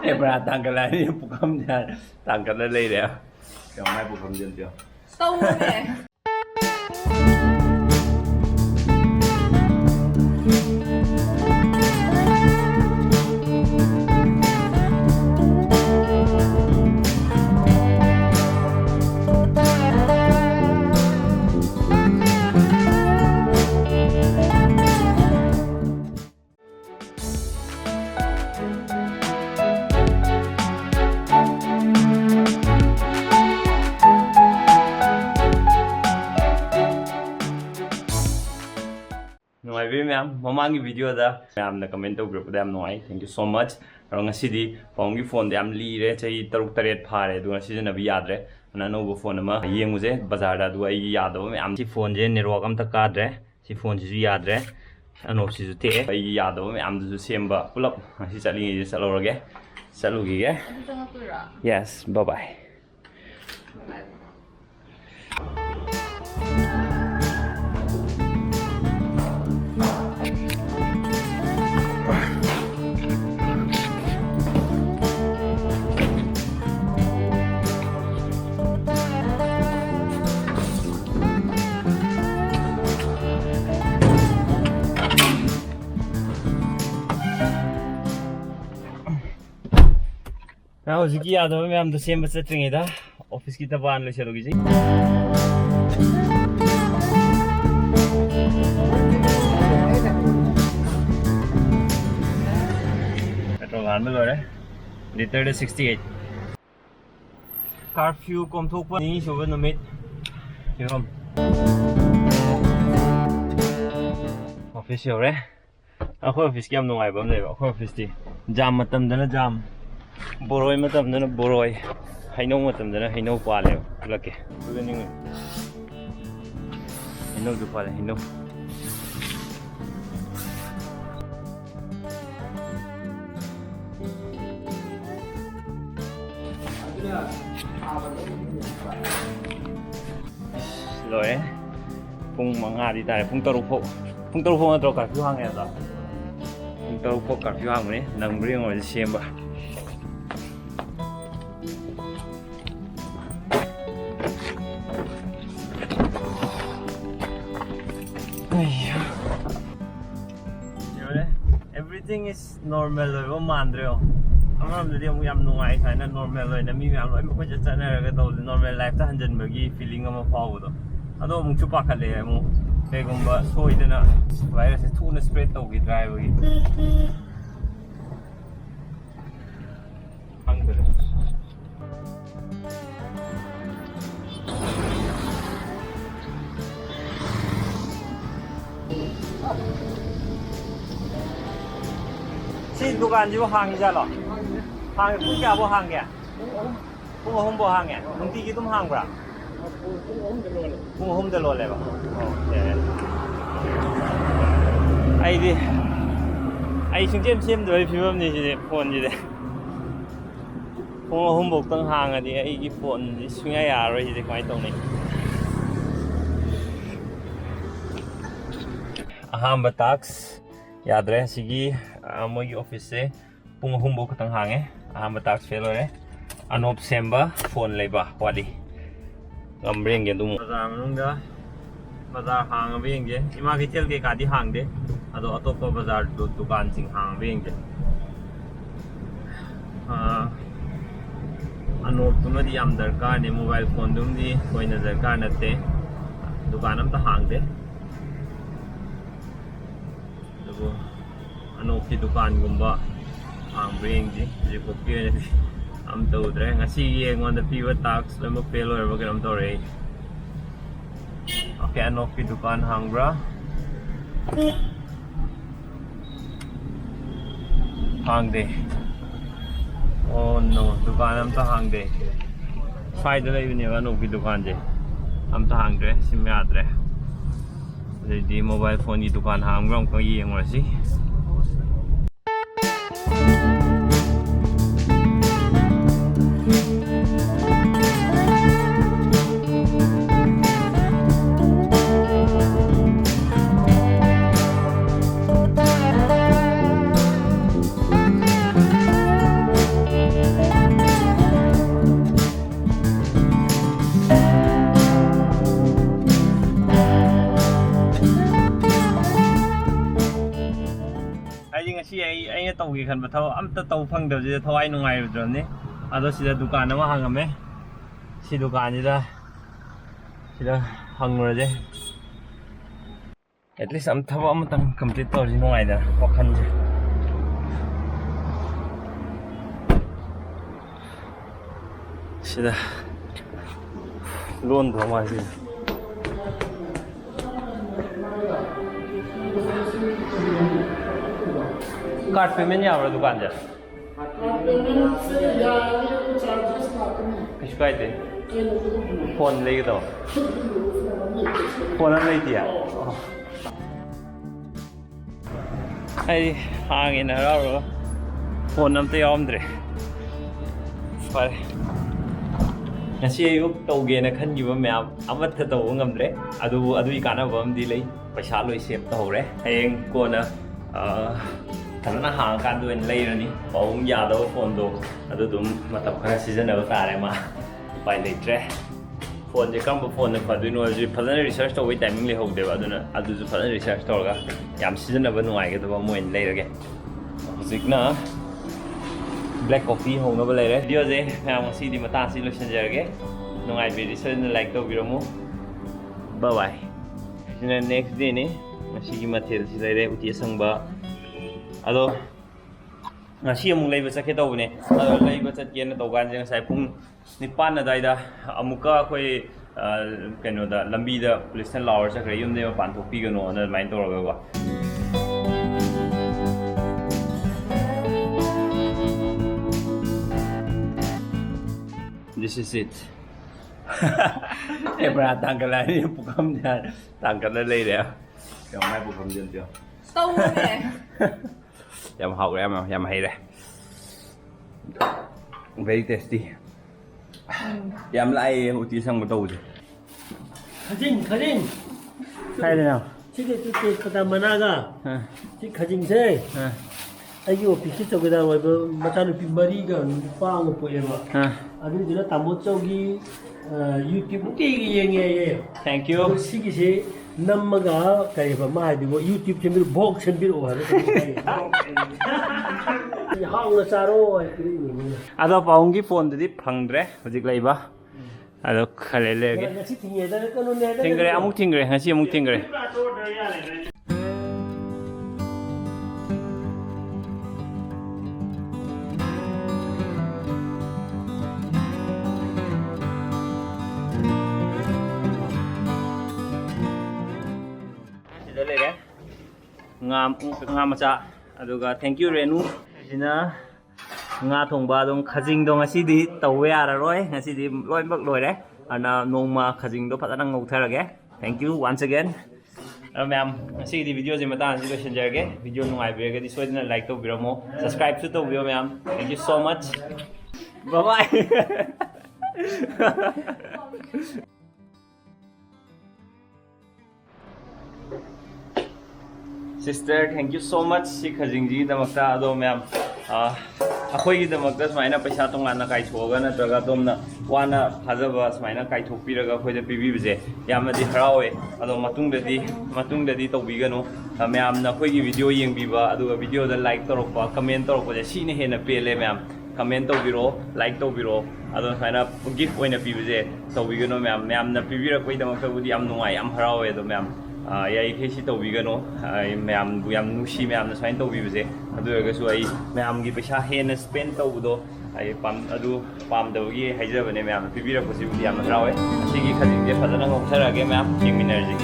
Em tăng cái này đi phụ không nha tăng cái này lên đấy kiểu mai phụ không dân tiêu sâu nè. Nuai ma'am, mamangi video da ma'am na comment group da nuai. Thank you so much. Rong sidi pongi phone da am li re chai taruk taret phare du si na bi yadre. Na no phone ma yeng muje bazar da du ai yado ma'am si phone je network am ta kadre. Si phone ji yadre. Ano si te ai yado ma'am du semba pulap si chali saloroge. Salugi ge. Yes, bye bye. Now, Ziki Yadav, I'm the same as the Trinidad. Office kita ban lo chalo giji. Petrol ban lo re. Liter 68. Curfew kom thok pa ni show no mit. Yom. Office yo re. Ako office kyam nungai bam le ba. Ako office ti jam matam dana jam. Boroi matam dana boroi. Haino matam dana haino pale lake. Bugani ngi. Haino du pale haino. Rồi phung mang ngà đi tại phung tàu phụ tàu cả phiếu hàng này rồi phung tàu phụ cả phiếu hàng này nằm riêng rồi xem bà everything is normal rồi có màn rồi anh làm gì ông yam nung ai thấy là normal rồi nãy mình làm rồi mình có chắc chắn là cái đầu normal life ta hành trình bởi vì feeling mà phao đó anh đâu mình chụp bắt cái này mình cái công việc soi thế nào virus sẽ thu nó spread tàu cái drive vậy ăn được xin dukaan ji hàng gì rồi hàng cũng क्या वो hàng क्या cũng không bộ hàng क्या công ty cái hàng bra cũng không được luôn đấy bà ai đi ai chúng xem rồi phim gì gì phone gì đấy cũng không bộ tăng hàng à thì ai cái phone gì suy nghĩ à rồi gì cái tông này ahamba tax याद रहे सिगी मोगी office से पुंग हुंबो खतंग हांगे ahamba tax fellow रे Anop Semba phone लेबा वाली गमरेंग गे दुम बाजार मनुंगा बाजार हांग बेंगे इमा के चल के कादी हांग दे अदो अतोप बाजार दुकान सिंग हांग बेंगे अनोप तुमदी याम दरकार ने मोबाइल फोन दुमदी कोई न दरकार नते दुकान हम तो हांग दे अनोप की दुकान गुम्बा हांग बेंगे जे को पिए हम तो उधर ngasi yengon the pivot tax lemo fail or bagram to re okay anok ki dukan hangra hang de oh no dukan am ta hang de sai de lai ne anok ki dukan je am ta hang de sim yaad re di mobile phone ki dukan hangra ko yeng ra si ꯇꯧꯒꯦ ꯈꯟꯕ ꯊꯕꯛ ꯑꯝꯇ ꯇꯧ ꯐꯪꯗꯕꯁꯤꯗ ꯊꯋꯥꯏ ꯅꯨꯡꯉꯥꯏꯔꯨꯗ꯭ꯔꯕꯅꯤ ꯑꯗꯣ ꯁꯤꯗ ꯗꯨꯀꯥꯟ ꯑꯃ ꯍꯥꯡꯉꯝꯃꯦ ꯁꯤ ꯗꯨꯀꯥꯟꯁꯤꯗ sida hangurje at least am thaba amatang complete tawri nungai da wakhan je sida loan do ma ji card payment ya ra dukan ja card payment se ya charges lakni kish kai de phone lấy cái phone lấy tiền ai hàng gì nào rồi phone nằm tay om rồi phải nhà xe yêu tàu ghế này khăn gì mà mẹ amat thật tàu ngầm đấy adu cái cả nào vẫn đi lấy phải xả lôi xếp tàu đấy hay cô nè thằng nó hàng can đuôi lấy rồi nè ông già đâu phone đồ adu tụm mà tập cái season nào ta đấy mà phải lấy tre phone J come phone ने फदुनो जे फलन research तो वे timing ले होदेबा अदुना अदुजु फलन research तोरगा याम सिजनबा नुवाइगे तो Moin लेरगे हुजिकना black coffee होनबा लेरे video जे याम सीदी मता सी लोसनजरगे नुवाइ बे research ने लाइक तो बिरमु बाय बाय सिना नेक्स्ट डे ने मसीगी मथेल सि लेरे उति संगबा अदो ngasi amung leiba chakhe tawne ado leiba chatke na tawgan jeng sai phung nipan na daida amuka khoi keno da lambi da police station lawer chakre yum de pan thok pi gano na main toraga wa this is it ebra tangkala ni pukam ja tangkala lei de kang mai pukam jen tyo tau ne yam hậu em yam hay đây very tasty yam lại hủ tiếu xong một đầu rồi 가진 hay thế nào 지게 뚜뚜 그다 만나가 지 가진세 아이고 비키서 그다 와 마타는 빈마리가 빵을 보여봐 아들 지나 담모 쪽이 유튜브 띄기 영예예요 thank you 시기시 남마가 가이바 마디고 유튜브 채널 복 채널 오하래 하우나 사로 그리고 아도 바운기 폰들이 방드래 어디 라이바 아도 칼레레게 같이 팅에다 끊어내야 팅그래 아무 팅그래 하시 아무 팅그래 nga macha aduga thank you Renu sina nga thongba dong khajing dong asidi tawwe araroi asidi loimak loire ana nongma khajing do phatana ngautarage thank you once again ma'am asidi video je mata anji lo shenjarage video nungai birage di soidina like to biramo subscribe to video ma'am thank you so much bye bye sister thank you so much si khajingji damakta ado ma'am akhoi gi damakta smaina paisa tongana kai thoga na traga domna wana phajaba smaina kai thokpiraga khoi da pibi bije yamadi harawe ado matungdadi tobigano ma'am na khoi gi video yengbiba aduga video da like torokpa comment torokpa je sine hena pele ma'am comment tobiro like tobiro ado smaina gift oina pibije tobigano ma'am na pibira koi damakta budi am nungai am harawe do ma'am yai khesi tobigano ma'am bu yam nusi ma'am na smain tobibije aduga su ai ma'am gi paisa hena spend tawdo ai pam adu pam dawgi haijabane ma'am pibira ko sibudi yam harawe asigi khajing je fadana ngokharage ma'am yengminerji